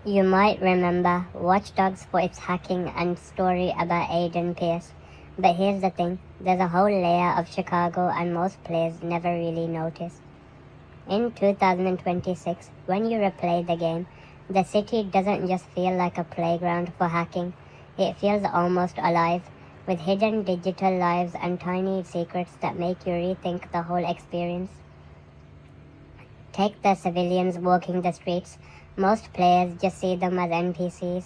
You might remember Watch Dogs for its hacking and story about Aiden Pearce. But here's the thing, there's a whole layer of Chicago and most players never really notice. In 2026, when you replay the game, the city doesn't just feel like a playground for hacking. It feels almost alive, with hidden digital lives and tiny secrets that make you rethink the whole experience. Take the civilians walking the streets. Most players just see them as NPCs,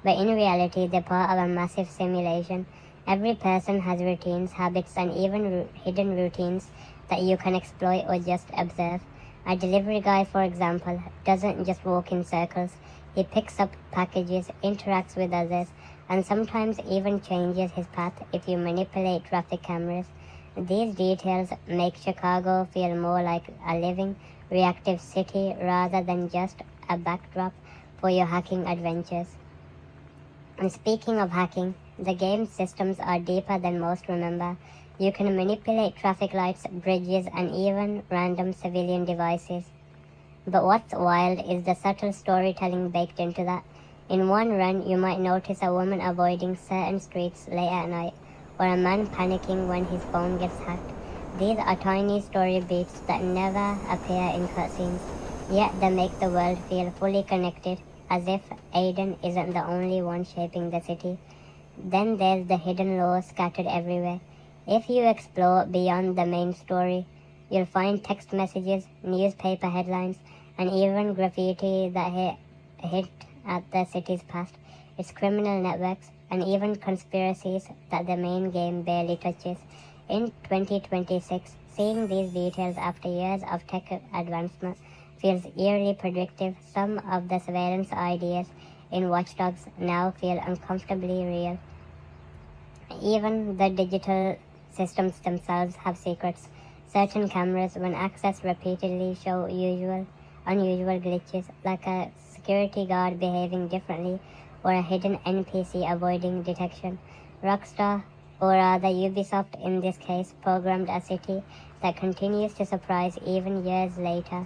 but in reality they're part of a massive simulation. Every person has routines, habits, and even hidden routines that you can exploit or just observe. A delivery guy, for example, doesn't just walk in circles. He picks up packages, interacts with others, and sometimes even changes his path if you manipulate traffic cameras. These details make Chicago feel more like a living, reactive city rather than just a backdrop for your hacking adventures. And speaking of hacking, the game's systems are deeper than most remember. You can manipulate traffic lights, bridges, and even random civilian devices. But what's wild is the subtle storytelling baked into that. In one run, you might notice a woman avoiding certain streets late at night, or a man panicking when his phone gets hacked. These are tiny story beats that never appear in cutscenes, yet they make the world feel fully connected, as if Aiden isn't the only one shaping the city. Then there's the hidden lore scattered everywhere. If you explore beyond the main story, you'll find text messages, newspaper headlines, and even graffiti that hit at the city's past, its criminal networks, and even conspiracies that the main game barely touches. In 2026, seeing these details after years of tech advancement feels eerily predictive. Some of the surveillance ideas in Watch Dogs now feel uncomfortably real. Even the digital systems themselves have secrets. Certain cameras, when accessed repeatedly, show unusual glitches, like a security guard behaving differently or a hidden NPC avoiding detection. Rockstar, or rather Ubisoft in this case, programmed a city that continues to surprise even years later,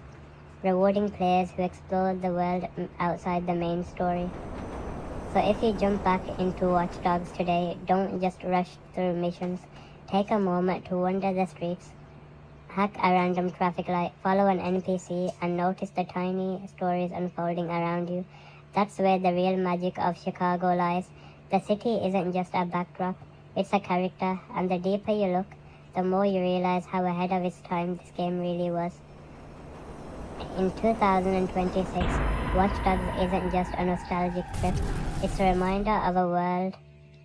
rewarding players who explore the world outside the main story. So if you jump back into Watch Dogs today, don't just rush through missions. Take a moment to wander the streets, hack a random traffic light, follow an NPC, and notice the tiny stories unfolding around you. That's where the real magic of Chicago lies. The city isn't just a backdrop, it's a character, and the deeper you look, the more you realize how ahead of its time this game really was. In 2026, Watch Dogs isn't just a nostalgic trip, it's a reminder of a world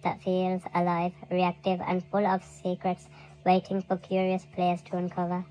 that feels alive, reactive, and full of secrets waiting for curious players to uncover.